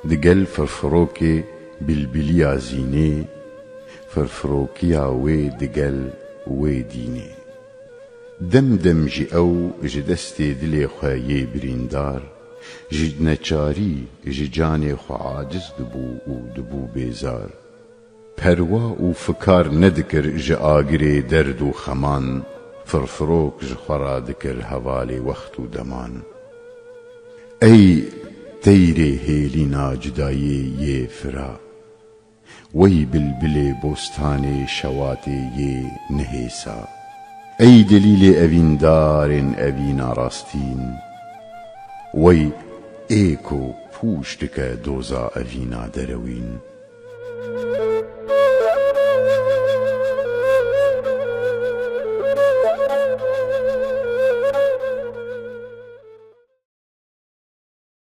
دگەل فرفرۆکێ بیلبیلیا زینێ فرفرۆکیا وێ دگەل وێ دینێ دەمدەم ژی ئەو ژی دەستێ دلێ خۆ یێ بریندار ژی نەچاری ژی جانێ خۆ عاجز دبوو و دبوو بێزار پەروا و فکار نەدکر ژی ئاگرێ دەرد و خەمان فرفرۆک ژی خۆرا دکر هەڤالێ وەخت و دەمان ئەی تەیرێ هێلینا جودایێ یێ فرا وەی بلبلێ بۆستانێ شەواتێ یێ نەهێسا ئەی دلیلێ ئەڤیندارێن ئەڤینا ڕاستین وەی ئێک و پووش دکە دۆزا ئەڤینا دەرەوین